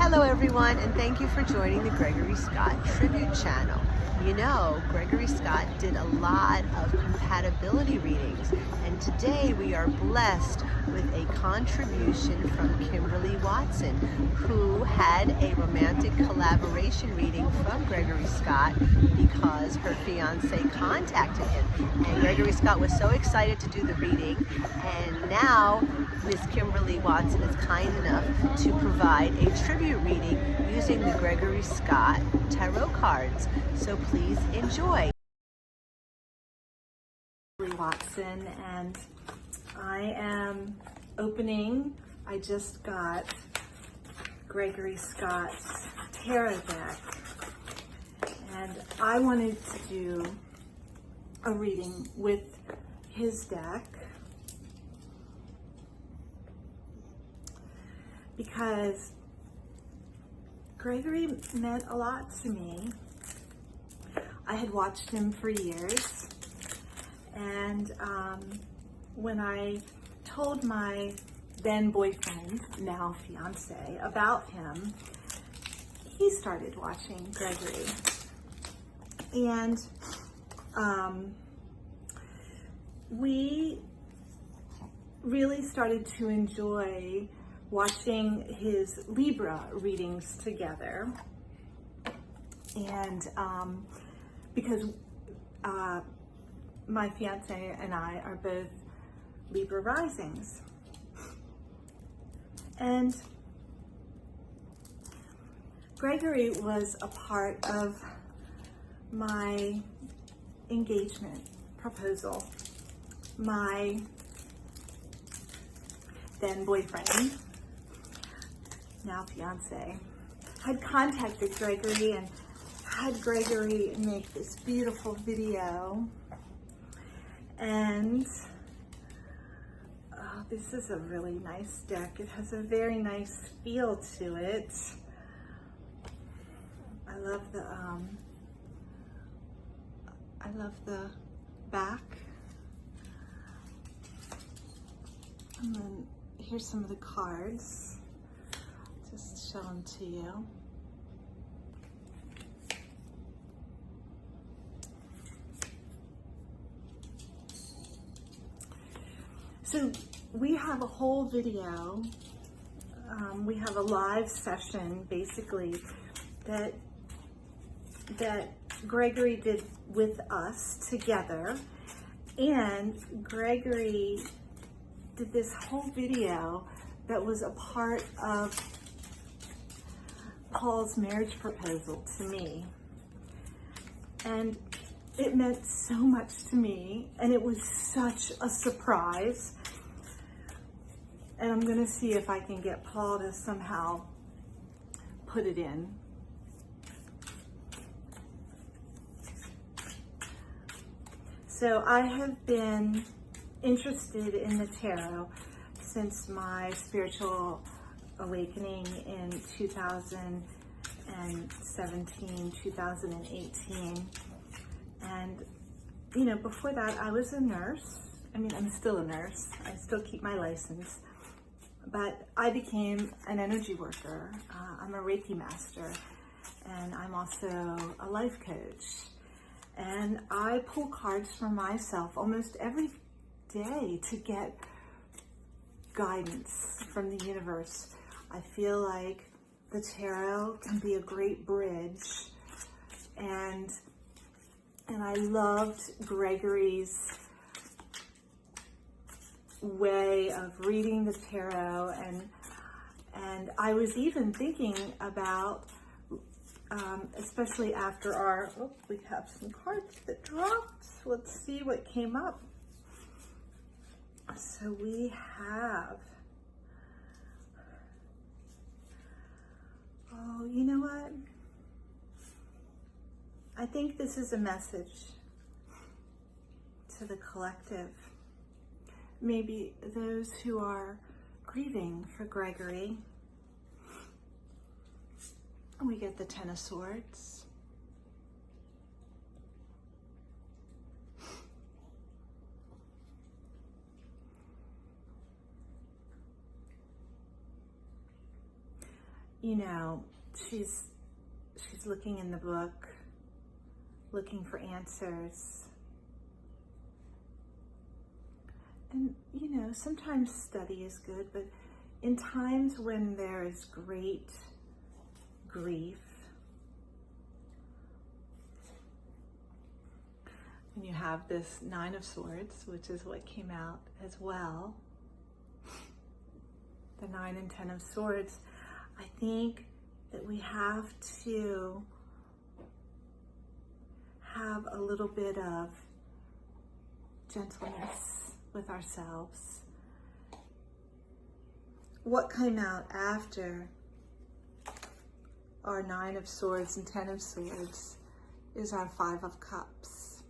Hello everyone, and thank you for joining the Gregory Scott Tribute Channel. You know, Gregory Scott did a lot of compatibility readings, and today we are blessed with a contribution from Kimberly Watson, who had a romantic collaboration reading from Gregory Scott because her fiance contacted him. And Gregory Scott was so excited to do the reading, and now Miss Kimberly Watson is kind enough to provide a tribute reading using the Gregory Scott tarot cards. So please enjoy. Watson, and I am opening. I just got Gregory Scott's tarot deck, and I wanted to do a reading with his deck because Gregory meant a lot to me. I had watched him for years, and when I told my then boyfriend, now fiance, about him, he started watching Gregory. And we really started to enjoy watching his Libra readings together. And because my fiance and I are both Libra risings. And Gregory was a part of my engagement proposal. My then boyfriend, now fiance, had contacted Gregory and had Gregory make this beautiful video. And this is a really nice deck. It has a very nice feel to it. I love the back. And then here's some of the cards. Just show them to you. So we have a whole video, we have a live session basically that Gregory did with us together, and Gregory did this whole video that was a part of Paul's marriage proposal to me. And it meant so much to me, and it was such a surprise. And I'm gonna see if I can get Paul to somehow put it in. So I have been interested in the tarot since my spiritual awakening in 2017, 2018. And, you know, before that, I was a nurse. I mean, I'm still a nurse. I still keep my license. But I became an energy worker. I'm a Reiki master, and I'm also a life coach. And I pull cards for myself almost every day to get guidance from the universe. I feel like the tarot can be a great bridge, and I loved Gregory's way of reading the tarot, and I was even thinking about, especially after our, oh, we have some cards that dropped. Let's see what came up. So we have, oh, you know what? I think this is a message to the collective. Maybe those who are grieving for Gregory. We get the Ten of Swords. you know, she's looking in the book, looking for answers. And, you know, sometimes study is good, but in times when there is great grief, and you have this Nine of Swords, which is what came out as well, the 9 and 10 of Swords, I think that we have to have a little bit of gentleness with ourselves. What came out after our 9 of Swords and 10 of Swords is our 5 of Cups.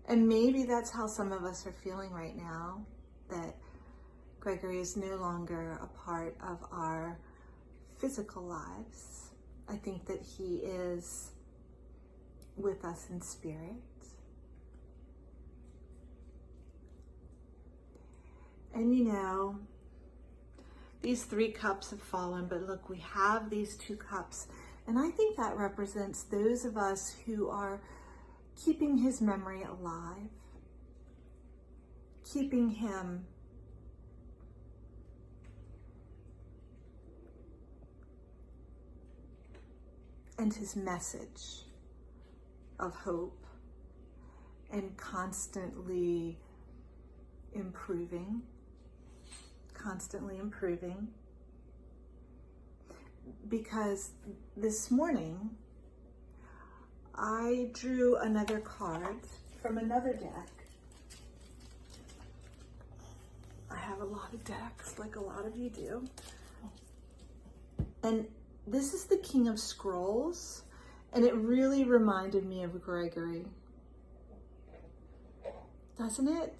And maybe that's how some of us are feeling right now, that Gregory is no longer a part of our physical lives. I think that he is with us in spirit. And you know, these 3 cups have fallen, but look, we have these 2 cups. And I think that represents those of us who are keeping his memory alive, keeping him and his message of hope, and constantly improving. Because this morning I drew another card from another deck. I have a lot of decks, like a lot of you do. And this is the King of Scrolls, and it really reminded me of Gregory. Doesn't it?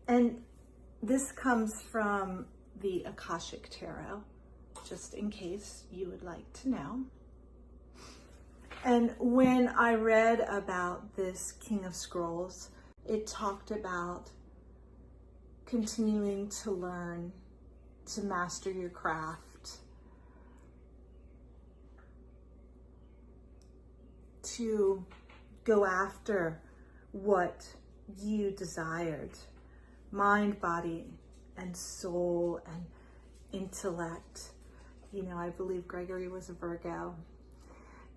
And this comes from the Akashic Tarot, just in case you would like to know. And when I read about this King of Scrolls, it talked about continuing to learn, to master your craft, to go after what you desired, mind, body, and soul, and intellect. You know, I believe Gregory was a Virgo.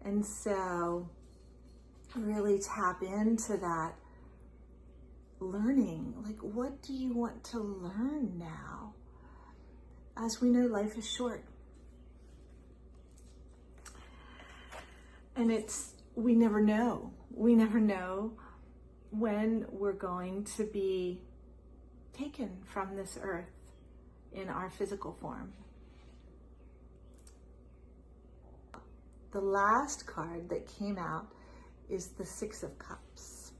And so really tap into that learning. Like, what do you want to learn now? As we know, life is short. And we never know. We never know when we're going to be taken from this earth in our physical form. The last card that came out is the 6 of Cups.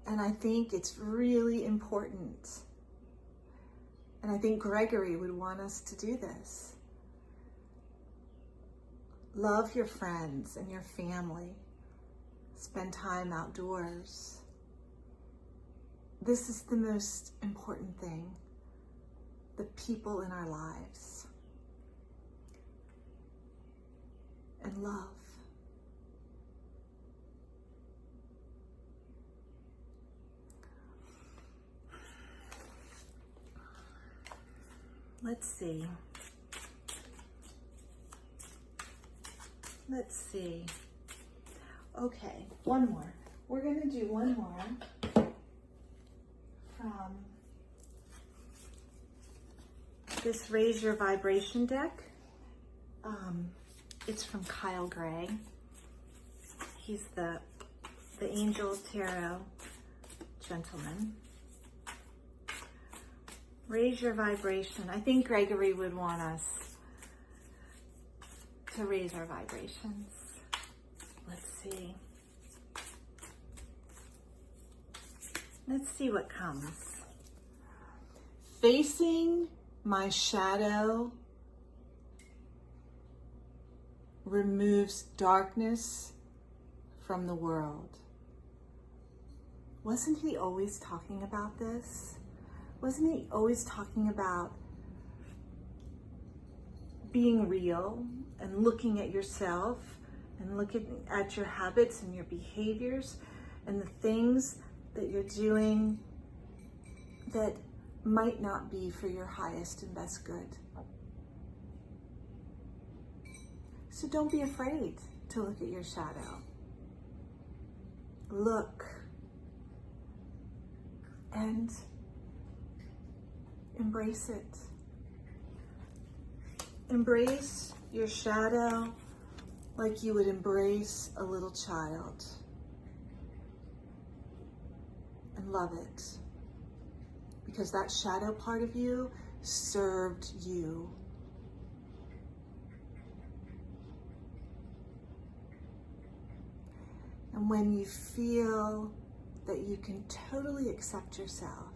And I think it's really important. And I think Gregory would want us to do this. Love your friends and your family. Spend time outdoors. This is the most important thing. The people in our lives. And love. Let's see. Okay, one more. We're going to do one more from this Raise Your Vibration deck. It's from Kyle Gray. He's the Angel Tarot gentleman. Raise your vibration. I think Gregory would want us to raise our vibrations. Let's see. Let's see what comes. Facing my shadow removes darkness from the world. wasn't he always talking about this? Wasn't he always talking about being real and looking at yourself and looking at your habits and your behaviors and the things that you're doing that might not be for your highest and best good? So don't be afraid to look at your shadow. Look and embrace it. Embrace your shadow like you would embrace a little child. And love it. Because that shadow part of you served you. And when you feel that you can totally accept yourself,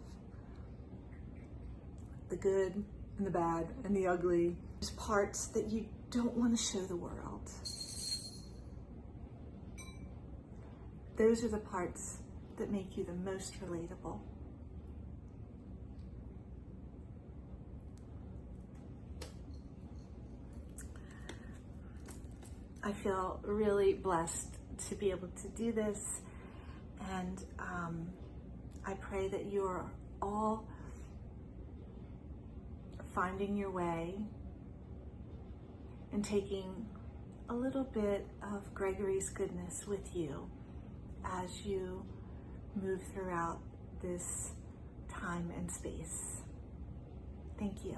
the good and the bad and the ugly, there's parts that you don't want to show the world. Those are the parts that make you the most relatable. I feel really blessed to be able to do this, and I pray that you are all finding your way and taking a little bit of Gregory's goodness with you as you move throughout this time and space. Thank you.